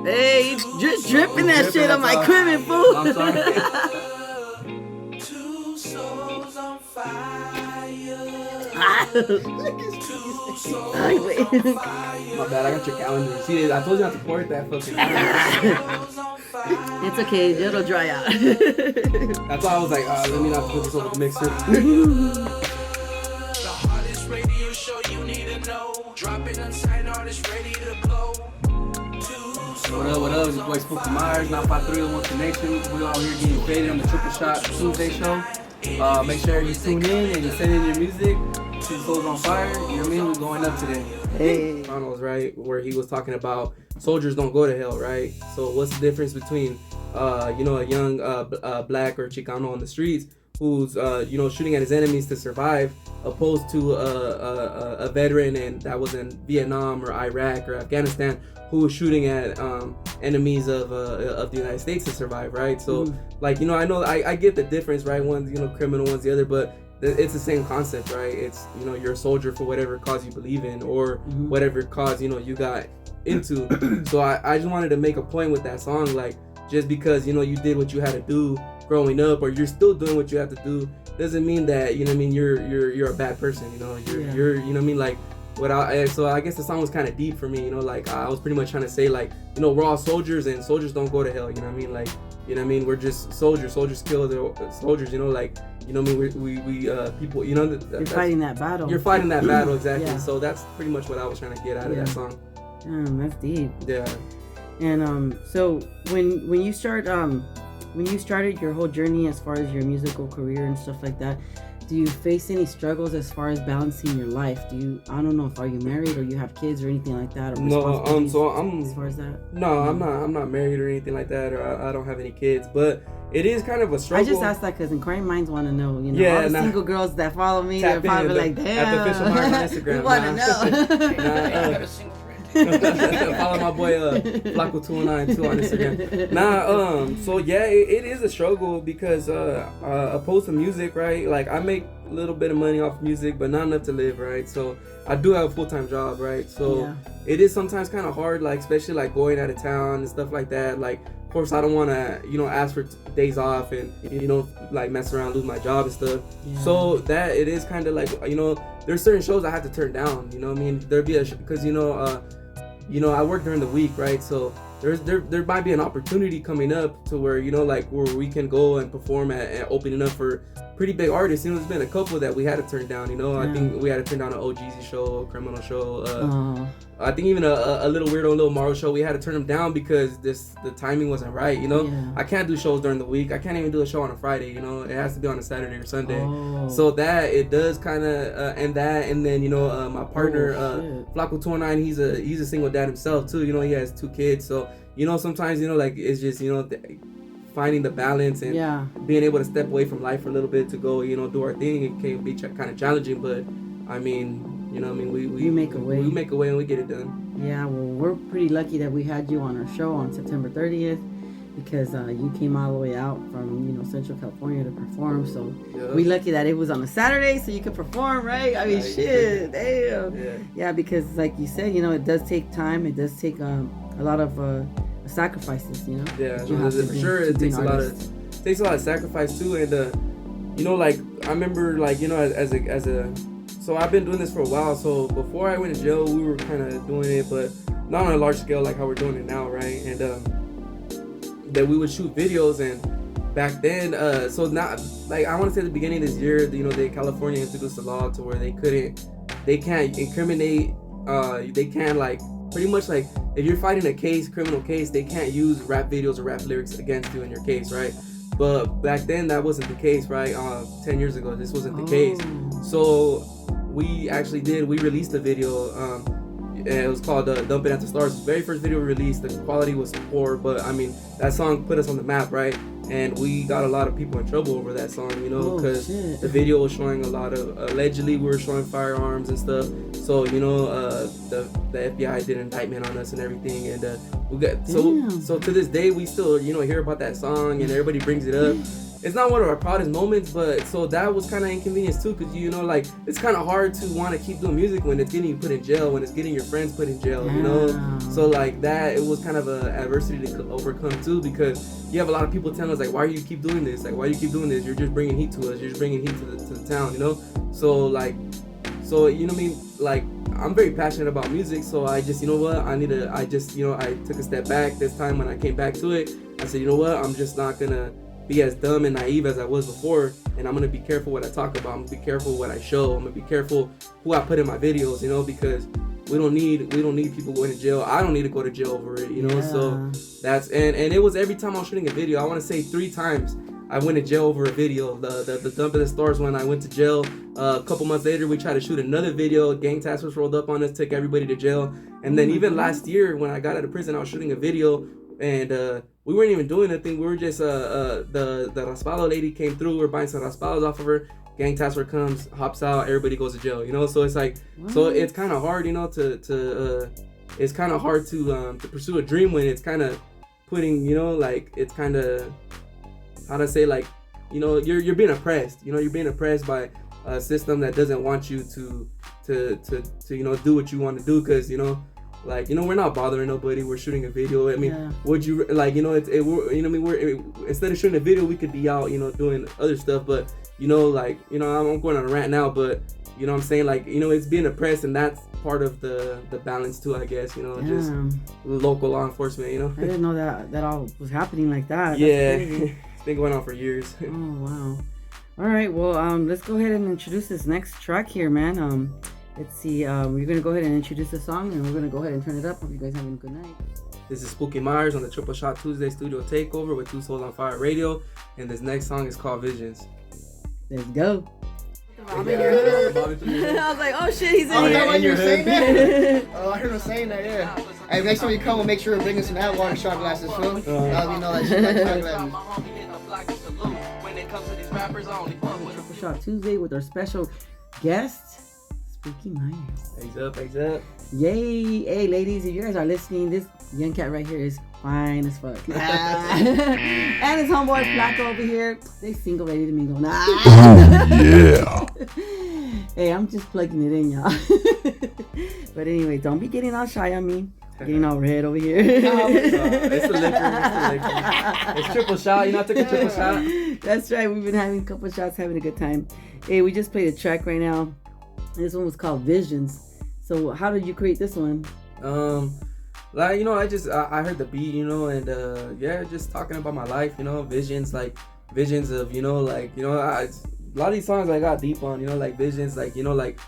Hey, just dripping that shit on my equipment, fool. I'm sorry. Two souls on fire. My bad, I got your calendar. See, I told you not to pour it that fucking It's okay, it'll dry out. That's why I was like, let me not put this over the mixer. The hottest radio show you need to know. Dropping unsigned artists ready to blow. What up? It's your boy Spooky Meyers, 95301 Connection. We all here getting faded on the Triple Shot Tuesday show. Make sure you tune in and you send in your music. Two Souls on Fire. You know what I mean? We're going up today. Hey. Ronald's right, where he was talking about soldiers don't go to hell, right? So what's the difference between, a young black or Chicano on the streets who's, shooting at his enemies to survive, opposed to a veteran and that was in Vietnam or Iraq or Afghanistan who was shooting at enemies of the United States to survive, right? So, I know I get the difference, right? One's, criminal, one's the other, but it's the same concept, right? It's, you're a soldier for whatever cause you believe in or whatever cause, you got into. So I just wanted to make a point with that song, like, just because, you did what you had to do growing up or you're still doing what you have to do doesn't mean that, you're a bad person, you're like, so I guess the song was kind of deep for me, I was pretty much trying to say, like, we're all soldiers and soldiers don't go to hell, we're just soldiers kill the soldiers, we people, you're fighting that battle. You're fighting that battle, exactly. Yeah. So that's pretty much what I was trying to get out of that song. That's deep. Yeah. And so when you started your whole journey as far as your musical career and stuff like that, do you face any struggles as far as balancing your life? I don't know if are you married or you have kids or anything like that? Or no, so I'm as far as that. No, I'm not married or anything like that, or I don't have any kids, but it is kind of a struggle. I just asked that because inquiring minds want to know. Yeah, all the single girls that follow me, they're probably like, damn. At the official Meyers on Instagram. We want to know. Follow my boy Flacco292 on Instagram. So yeah, it is a struggle because opposed to music, right? Like I make a little bit of money off music, but not enough to live, right? So I do have a full-time job, right? So it is sometimes kind of hard, like especially like going out of town and stuff like that. Like of course I don't want to ask for days off and like mess around, lose my job and stuff. So that it is kind of like there's certain shows I have to turn down. There'd be because I work during the week, right? So there might be an opportunity coming up to where like where we can go and perform at opening up for pretty big artists. There's been a couple that we had to turn down. I think we had to turn down an OGZ show, a Criminal show. I think even a Little Weirdo, Little Mario show. We had to turn them down because the timing wasn't right. I can't do shows during the week. I can't even do a show on a Friday. It has to be on a Saturday or Sunday. So that it does kind of and then my partner Flacco209, he's a single dad himself too. He has 2 kids. So sometimes like it's just finding the balance and being able to step away from life for a little bit to go do our thing. It can be kind of challenging, but I mean we make a way. We make a way and we get it done. Yeah, well, we're pretty lucky that we had you on our show on September 30th because you came all the way out from Central California to perform. So we lucky that it was on a Saturday so you could perform, right? I mean, shit, damn. Yeah, because like you said, it does take time. It does take a lot of sacrifices, Yeah, for sure. It takes a lot of sacrifice too, and like I remember, like so I've been doing this for a while. So before I went to jail, we were kind of doing it, but not on a large scale like how we're doing it now, right? And that we would shoot videos, and back then, so not like I want to say at the beginning of this year, California introduced a law to where they can't incriminate, they can't like. Pretty much like if you're fighting a criminal case, they can't use rap videos or rap lyrics against you in your case, right? But back then that wasn't the case, right? 10 years ago, this wasn't the case. So we released a video. It was called Dumping at the Stars. The very first video we released, the quality was poor, but I mean that song put us on the map, right? And we got a lot of people in trouble over that song, because the video was showing a lot of, allegedly we were showing firearms and stuff. So, the FBI did an indictment on us and everything. And we got, so to this day, we still, hear about that song and everybody brings it up. it's not one of our proudest moments, but so that was kind of inconvenience too, because you know, like it's kind of hard to want to keep doing music when it's getting you put in jail, when it's getting your friends put in jail, you know. So like that, it was kind of a adversity to overcome too, because you have a lot of people telling us like, why do you keep doing this? Like, why do you keep doing this? You're just bringing heat to us. You're just bringing heat to the town, you know. So like, so you know what I mean? Like, I'm very passionate about music, so I just, you know what? I took a step back this time. When I came back to it, I said, you know what? I'm just not gonna be as dumb and naive as I was before, and I'm gonna be careful what I talk about. I'm gonna be careful what I show. I'm gonna be careful who I put in my videos, you know, because we don't need people going to jail. I don't need to go to jail over it, you know. So that's and it was every time I was shooting a video. I want to say 3 times I went to jail over a video. The Dump of the Stars when I went to jail. A couple months later, we tried to shoot another video. Gang task force rolled up on us, took everybody to jail. And then even last year, when I got out of prison, I was shooting a video, and we weren't even doing anything. We were just the Raspado lady came through. We were buying some Raspados off of her. Gang task force comes, hops out, everybody goes to jail. You know, so it's like, so it's kind of hard, you know, it's kind of hard to pursue a dream when it's kind of putting, you know, like it's kind of, how to say, like, you know, you're being oppressed. You know, you're being oppressed by a system that doesn't want you to you know, do what you want to do, because, you know, like, you know, we're not bothering nobody. We're shooting a video. I mean, would you, like, you know, you know, I mean, instead of shooting a video, we could be out, you know, doing other stuff. But, you know, like, you know, I'm going on a rant now, but, you know what I'm saying? Like, you know, it's being oppressed, and that's part of the balance too, I guess, you know, just local law enforcement, you know. I didn't know that all was happening like that. Yeah, it's been going on for years. Oh, wow. All right, well, let's go ahead and introduce this next track here, man. Let's see, we're going to go ahead and introduce the song, and we're going to go ahead and turn it up. Hope you guys having a good night. This is Spooky Meyers on the Triple Shot Tuesday Studio Takeover with Two Souls on Fire Radio, and this next song is called Visions. Let's go. I'm in your hood. I was like, oh shit, he's in here. Oh, you're saying that? Oh, I heard him saying that, yeah. Hey, next time you come, we'll make sure to bring us some hot water shot glasses, fool. You know that shit like shot glasses. Triple Shot Tuesday with our special guest, Spooky Meyers. Eggs up. Yay. Hey, ladies, if you guys are listening, this young cat right here is fine as fuck. And his homeboy Flaco over here, they single, ready to mingle. Yeah. Hey, I'm just plugging it in, y'all. But anyway, don't be getting all shy on me. Getting all red over here. It's the liquor. It's triple shot. You know, I took a triple shot. That's right. We've been having a couple shots, having a good time. Hey, we just played a track right now. This one was called Visions. So how did you create this one? Like, you know, I heard the beat, you know, and just talking about my life, you know, visions of, you know, like, you know, a lot of these songs I got deep on, you know, like visions, like, you know, like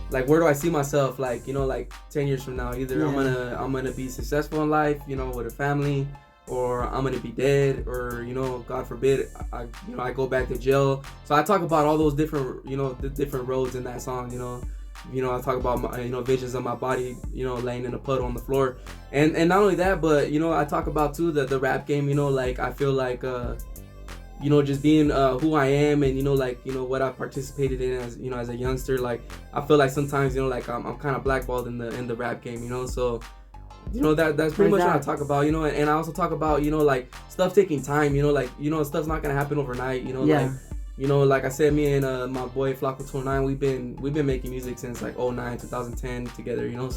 where do I see myself, like, you know, like 10 years from now? Either I'm gonna be successful in life, you know, with a family, or I'm gonna be dead, or, you know, God forbid, I go back to jail. So I talk about all those different, you know, the different roads in that song, you know. You know, I talk about my, you know, visions of my body, you know, laying in a puddle on the floor, and not only that, but, you know, I talk about too the rap game. You know, like I feel like, you know, just being who I am, and, you know, like, you know, what I participated in as, you know, as a youngster. Like I feel like sometimes, you know, like I'm kind of blackballed in the rap game. You know, so, you know, that's pretty much what I talk about. You know, and I also talk about, you know, like stuff taking time. You know, like, you know, stuff's not gonna happen overnight. You know, like. You know, like I said, me and my boy Flaco 209, we've been making music since like 2009, 2010 together, you know.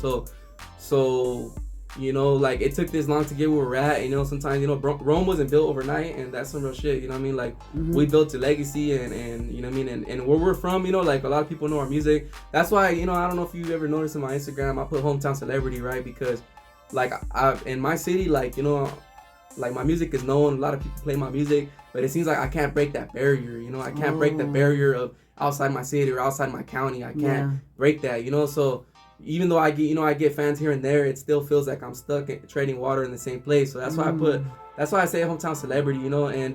So, you know, like it took this long to get where we're at. You know, sometimes, you know, Rome wasn't built overnight, and that's some real shit. You know what I mean? Like we built a legacy, and you know what I mean. And where we're from, you know, like a lot of people know our music. That's why, you know, I don't know if you ever noticed in my Instagram, I put hometown celebrity, right? Because like I in my city, like, you know, like my music is known. A lot of people play my music. But it seems like I can't break that barrier, you know. I can't break the barrier of outside my city or outside my county. I can't break that, you know. So even though I get fans here and there, it still feels like I'm stuck trading water in the same place. So that's why I say hometown celebrity, you know. And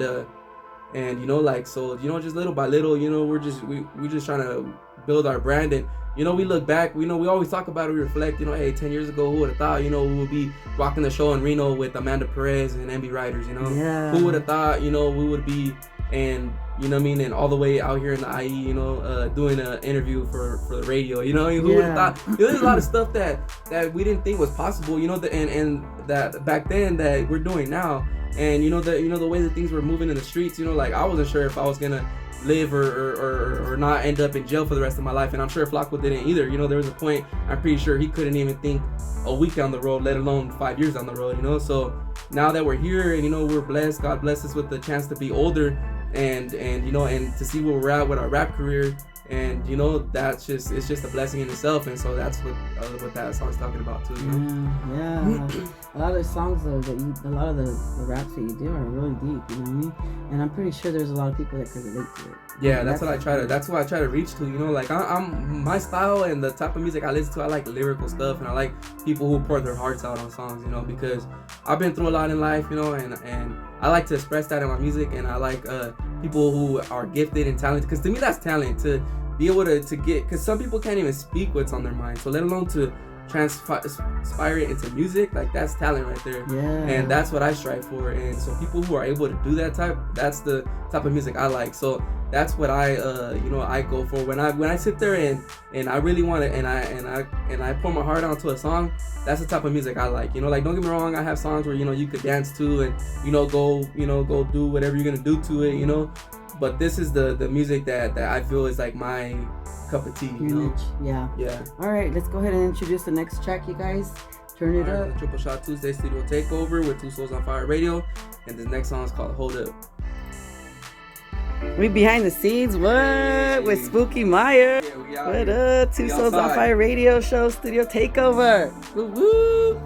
you know, like, so, you know, just little by little, you know, we're just trying to build our brand. And, you know, we look back, you know, we always talk about it, we reflect, you know, hey, 10 years ago, who would have thought, you know, we would be rocking the show in Reno with Amanda Perez and MB Riders, you know? Yeah. Who would have thought, you know, we would be, and you know what I mean, and all the way out here in the IE, you know, doing an interview for the radio, you know, who would have thought? There's a lot of stuff that we didn't think was possible, you know, and that back then that we're doing now, and you know the way that things were moving in the streets, you know, like I wasn't sure if I was gonna live or not end up in jail for the rest of my life, and I'm sure Flacco didn't either. You know, there was a point, I'm pretty sure he couldn't even think a week down the road, let alone 5 years down the road, you know. So now that we're here and, you know, we're blessed, God bless us with the chance to be older and you know, and to see where we're at with our rap career, and you know, it's just a blessing in itself. And so that's what that song's talking about too, you know? Yeah. A lot of the songs though a lot of the raps that you do are really deep, you know what I mean? And I'm pretty sure there's a lot of people that could relate to it. Yeah, that's what I try to reach to, you know, like I'm my style and the type of music I listen to, I like lyrical stuff, and I like people who pour their hearts out on songs, you know, because I've been through a lot in life, you know, and I like to express that in my music, and I like people who are gifted and talented, because to me that's talent, to be able to get, because some people can't even speak what's on their mind, so let alone to transpire it into music, like that's talent right there. Yeah. And that's what I strive for, and so people who are able to do that that's the type of music I like. So that's what I go for when I sit there and I really want to, and I pour my heart onto a song. That's the type of music I like, you know. Like, don't get me wrong, I have songs where, you know, you could dance to and, you know, go do whatever you're gonna do to it, you know. But this is the music that I feel is like my cup of tea, you know? Yeah. All right, let's go ahead and introduce the next track, you guys. Turn it up. Triple Shot Tuesday Studio Takeover with Two Souls on Fire Radio, and the next song is called Hold Up. We behind the scenes, what? With Spooky Meyers. Yeah, what up? Two Souls on Fire Radio Show Studio Takeover. Woo woo.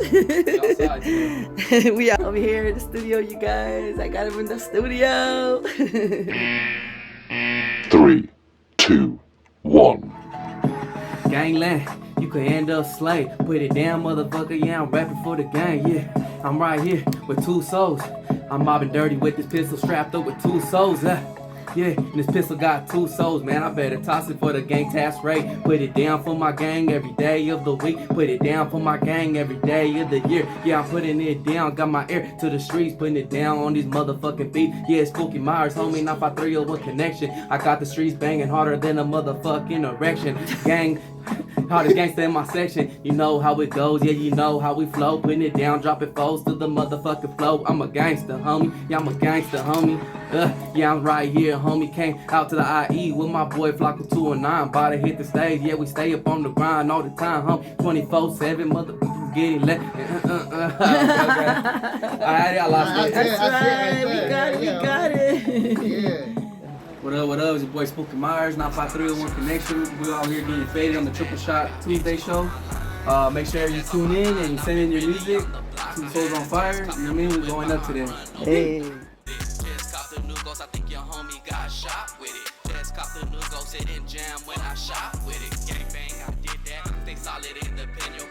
We out over here in the studio, you guys. I got him in the studio. 3, 2, 1. Gangland, you could end up slay. Put it down, motherfucker. Yeah, I'm rapping for the gang. Yeah, I'm right here with two souls. I'm mobbing dirty with this pistol strapped up with two souls. Yeah, and this pistol got two souls, man. I better toss it for the gang task rate. Put it down for my gang every day of the week. Put it down for my gang every day of the year. Yeah, I'm putting it down. Got my ear to the streets, putting it down on these motherfucking beats. Yeah, it's Spooky Meyers, homie, not by 301 connection. I got the streets banging harder than a motherfucking erection. Gang, hardest gangster in my section. You know how it goes, yeah, you know how we flow. Putting it down, dropping foes to the motherfucking flow. I'm a gangster, homie. Yeah, I'm a gangster, homie. Yeah, I'm right here, homie. Came out to the IE with my boy Flacco 209. About to hit the stage, yeah, we stay up on the grind all the time, homie. 24/7, motherfucker, getting lit. I lost it. That's right, we got it. Yeah. What up, it's your boy Spooky Meyers, not by 301 Connection. We're out here getting faded on the Triple Shot Tuesday show. Make sure you tune in and send in your music. Two Souls on Fire, you know what I mean? We're going up today. Hey. Just caught the new ghost, I think your homie got shot with it. Just caught the new ghost, it didn't jam when I shot with it. Gang bang, I did that. Stay solid, independent.